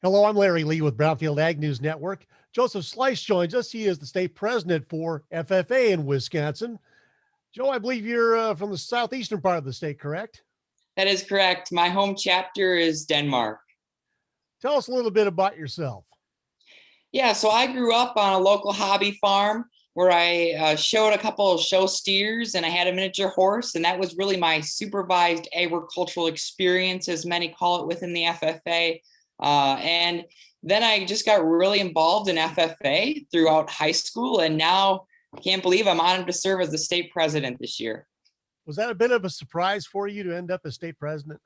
Hello, I'm Larry Lee with Brownfield Ag News Network. Joseph Schlies joins us. He is the state president for FFA in Wisconsin. Joe, I believe you're from the southeastern part of the state, correct? That is correct. My home chapter is Denmark. Tell us a little bit about yourself. Yeah, so I grew up on a local hobby farm where I showed a couple of show steers and I had a miniature horse. And that was really my supervised agricultural experience, as many call it within the FFA. And then I just got really involved in FFA throughout high school. And now I can't believe I'm honored to serve as the state president this year. Was that a bit of a surprise for you to end up as state president?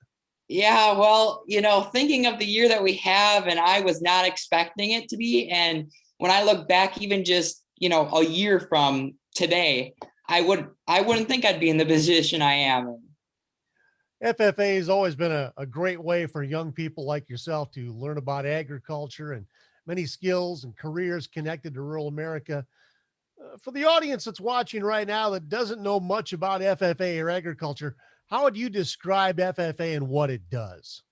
Yeah, well, thinking of the year that we have, and I was not expecting it to be. And when I look back, even just, a year from today, I wouldn't think I'd be in the position I am. FFA has always been a great way for young people like yourself to learn about agriculture and many skills and careers connected to rural America. For the audience that's watching right now that doesn't know much about FFA or agriculture, how would you describe FFA and what it does?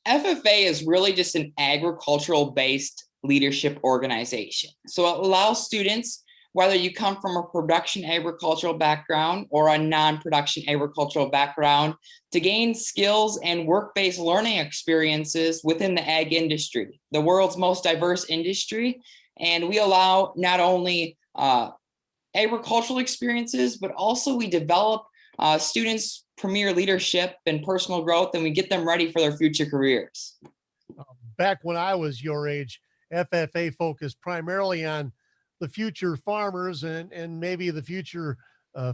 FFA is really just an agricultural based leadership organization. So it allows students, whether you come from a production agricultural background or a non-production agricultural background, to gain skills and work-based learning experiences within the ag industry, the world's most diverse industry. And we allow not only agricultural experiences, but also we develop students' premier leadership and personal growth, and we get them ready for their future careers. Back when I was your age, FFA focused primarily on the future farmers and maybe the future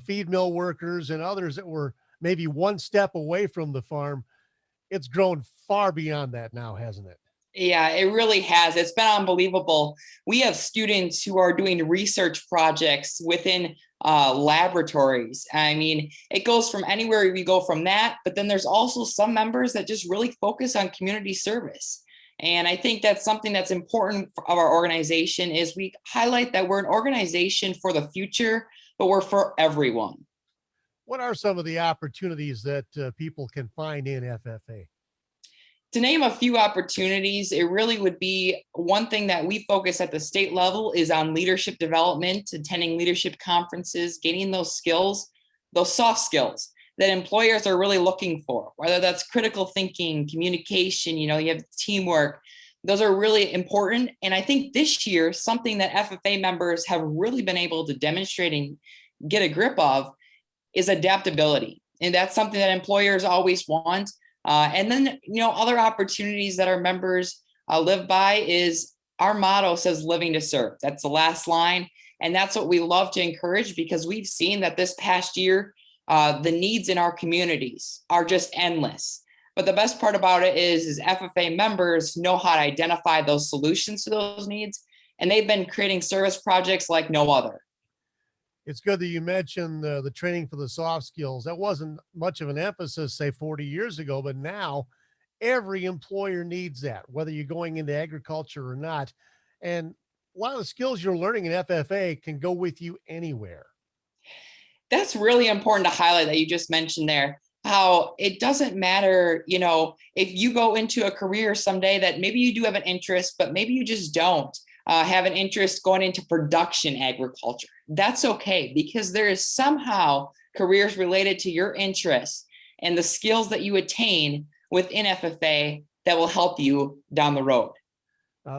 feed mill workers and others that were maybe one step away from the farm. It's grown far beyond that now, hasn't it? Yeah, it really has. It's been unbelievable. We have students who are doing research projects within laboratories. I mean, it goes from anywhere we go from that, but then there's also some members that just really focus on community service. And I think that's something that's important of our organization is we highlight that we're an organization for the future, but we're for everyone. What are some of the opportunities that people can find in FFA? To name a few opportunities, it really would be one thing that we focus at the state level is on leadership development, attending leadership conferences, gaining those skills, those soft skills that employers are really looking for, whether that's critical thinking, communication, you have teamwork. Those are really important. And I think this year, something that FFA members have really been able to demonstrate and get a grip of is adaptability. And that's something that employers always want. And then, other opportunities that our members live by is our motto says living to serve. That's the last line. And that's what we love to encourage because we've seen that this past year, the needs in our communities are just endless. But the best part about it is FFA members know how to identify those solutions to those needs. And they've been creating service projects like no other. It's good that you mentioned the training for the soft skills. That wasn't much of an emphasis, say 40 years ago, but now every employer needs that, whether you're going into agriculture or not. And a lot of the skills you're learning in FFA can go with you anywhere. That's really important to highlight that you just mentioned there, how it doesn't matter, if you go into a career someday that maybe you do have an interest, but maybe you just don't have an interest going into production agriculture. That's okay because there is somehow careers related to your interests and the skills that you attain within FFA that will help you down the road.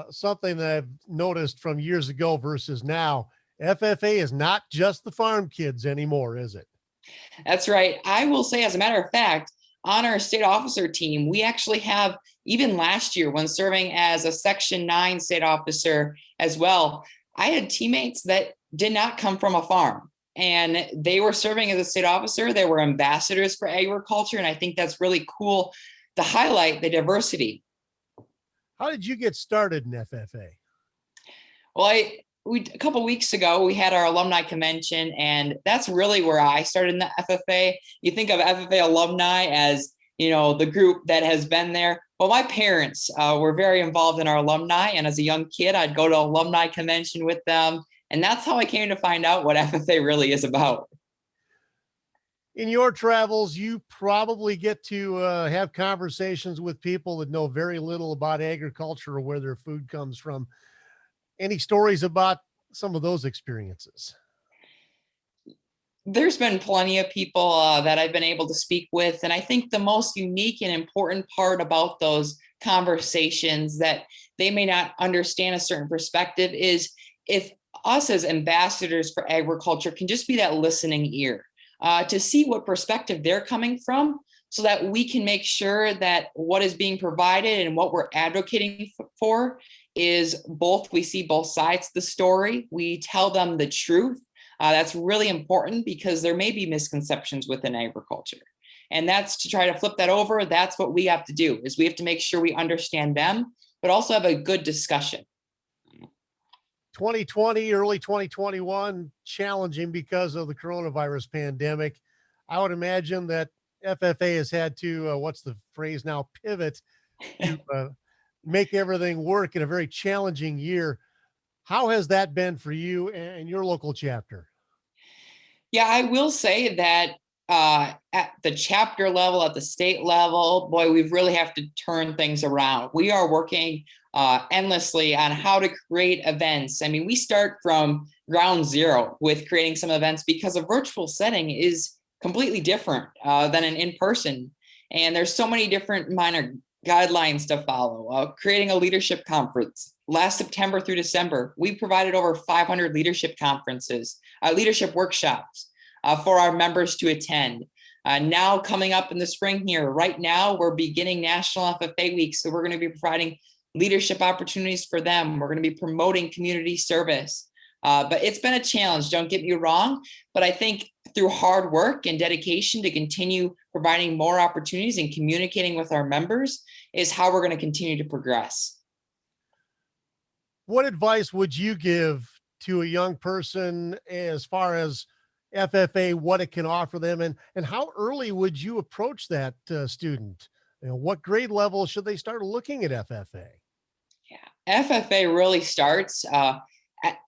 Something that I've noticed from years ago versus now, FFA is not just the farm kids anymore, is it? That's right. I will say, as a matter of fact, on our state officer team, we actually have, even last year when serving as a Section 9 state officer as well, I had teammates that did not come from a farm and they were serving as a state officer. They were ambassadors for agriculture. And I think that's really cool to highlight the diversity. How did you get started in FFA? Well, a couple of weeks ago, we had our alumni convention, and that's really where I started in the FFA. You think of FFA alumni as, the group that has been there. Well, my parents were very involved in our alumni, and as a young kid, I'd go to alumni convention with them, and that's how I came to find out what FFA really is about. In your travels, you probably get to have conversations with people that know very little about agriculture or where their food comes from. Any stories about some of those experiences? There's been plenty of people that I've been able to speak with. And I think the most unique and important part about those conversations that they may not understand a certain perspective is if us as ambassadors for agriculture can just be that listening ear to see what perspective they're coming from so that we can make sure that what is being provided and what we're advocating for is both, we see both sides of the story, we tell them the truth. That's really important because there may be misconceptions within agriculture. And that's to try to flip that over. That's what we have to do is we have to make sure we understand them, but also have a good discussion. 2020, early 2021, challenging because of the coronavirus pandemic. I would imagine that FFA has had to, what's the phrase now, pivot to make everything work in a very challenging year. How has that been for you and your local chapter? Yeah, I will say that at the chapter level, at the state level, boy, we really have to turn things around. We are working endlessly on how to create events. I mean, we start from ground zero with creating some events because a virtual setting is completely different than an in-person. And there's so many different minor guidelines to follow. Creating a leadership conference. Last September through December, we provided over 500 leadership conferences, leadership workshops for our members to attend. Now coming up in the spring here, right now, we're beginning National FFA Week. So we're going to be providing leadership opportunities for them. We're going to be promoting community service. But it's been a challenge, don't get me wrong. But I think through hard work and dedication to continue providing more opportunities and communicating with our members is how we're going to continue to progress. What advice would you give to a young person as far as FFA, what it can offer them, and how early would you approach that student? You know, what grade level should they start looking at FFA? Yeah, FFA really starts.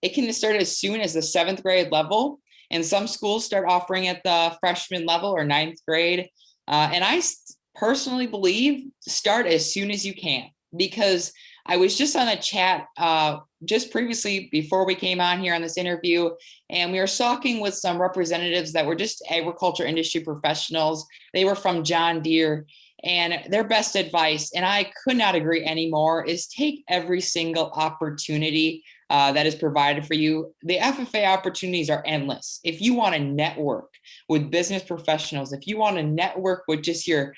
It can start as soon as the 7th grade level, and some schools start offering at the freshman level or 9th grade. And I personally believe start as soon as you can, because I was just on a chat just previously before we came on here on this interview, and we were talking with some representatives that were just agriculture industry professionals. They were from John Deere, and their best advice, and I could not agree anymore, is take every single opportunity that is provided for you. The FFA opportunities are endless. If you want to network with business professionals, if you want to network with just your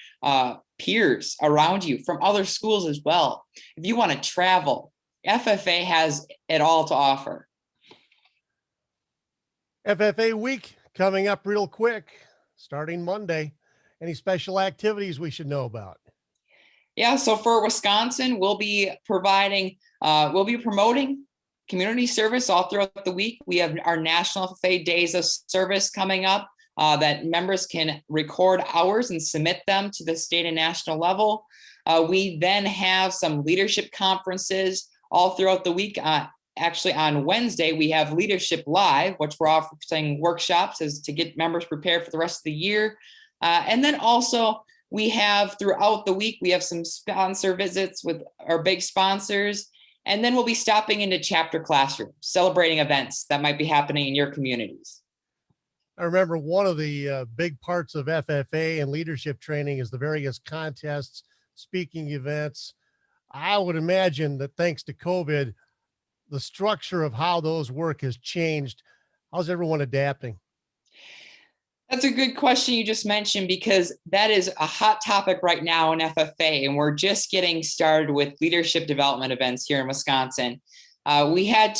peers around you from other schools as well, if you want to travel, FFA has it all to offer. FFA week coming up real quick, starting Monday. Any special activities we should know about? Yeah, so for Wisconsin, we'll be promoting community service all throughout the week. We have our National FFA Days of Service coming up that members can record hours and submit them to the state and national level. We then have some leadership conferences all throughout the week. Actually, on Wednesday, we have Leadership Live, which we're offering workshops as to get members prepared for the rest of the year. And then also we have throughout the week, we have some sponsor visits with our big sponsors. And then we'll be stopping into chapter classrooms, celebrating events that might be happening in your communities. I remember one of the big parts of FFA and leadership training is the various contests, speaking events. I would imagine that thanks to COVID, the structure of how those work has changed. How's everyone adapting? That's a good question you just mentioned, because that is a hot topic right now in FFA, and we're just getting started with leadership development events here in Wisconsin. We had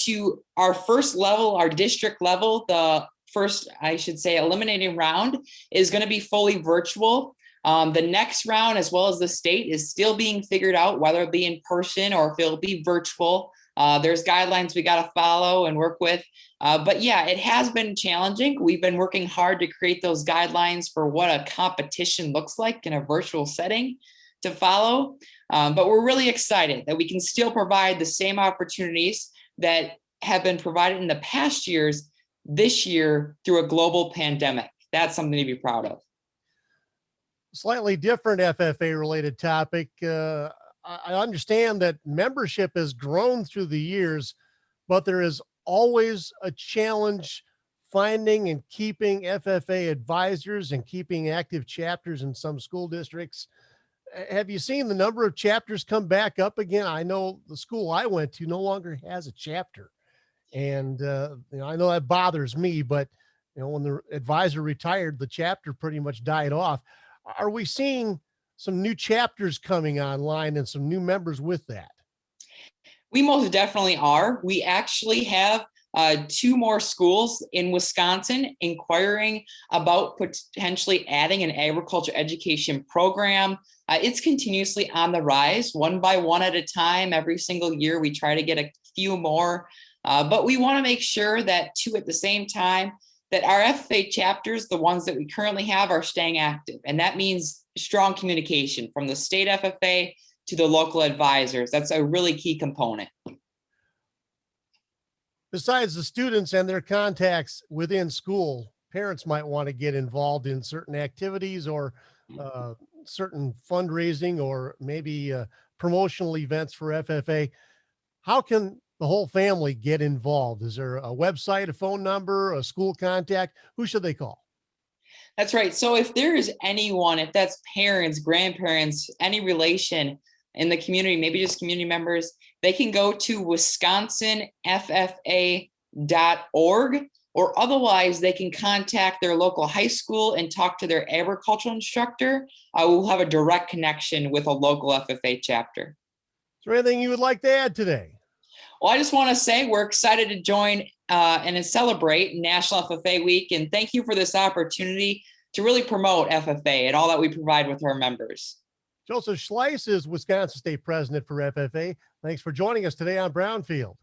our first level, our district level, the first, I should say, eliminating round is going to be fully virtual. The next round, as well as the state, is still being figured out, whether it be in person or if it'll be virtual. There's guidelines we got to follow and work with. But yeah, it has been challenging. We've been working hard to create those guidelines for what a competition looks like in a virtual setting to follow. But we're really excited that we can still provide the same opportunities that have been provided in the past years, this year through a global pandemic. That's something to be proud of. Slightly different FFA related topic. I understand that membership has grown through the years, but there is always a challenge finding and keeping FFA advisors and keeping active chapters in some school districts. Have you seen the number of chapters come back up again? I know the school I went to no longer has a chapter. And I know that bothers me, but when the advisor retired, the chapter pretty much died off. Are we seeing some new chapters coming online and some new members with that? We most definitely are. We actually have two more schools in Wisconsin inquiring about potentially adding an agriculture education program. It's continuously on the rise, one by one at a time. Every single year, we try to get a few more, but we want to make sure that too, at the same time, that our FFA chapters, the ones that we currently have, are staying active. And that means strong communication from the state FFA to the local advisors. That's a really key component. Besides the students and their contacts within school, parents might want to get involved in certain activities or uh, certain fundraising or maybe promotional events for FFA. How can the whole family get involved? Is there a website, a phone number, a school contact? Who should they call? That's right. So if there is anyone, if that's parents, grandparents, any relation in the community, maybe just community members, they can go to wisconsinffa.org, or otherwise they can contact their local high school and talk to their agricultural instructor. We'll have a direct connection with a local FFA chapter. Is there anything you would like to add today? Well, I just want to say we're excited to join and celebrate National FFA Week. And thank you for this opportunity to really promote FFA and all that we provide with our members. Joseph Schlies is Wisconsin State President for FFA. Thanks for joining us today on Brownfield.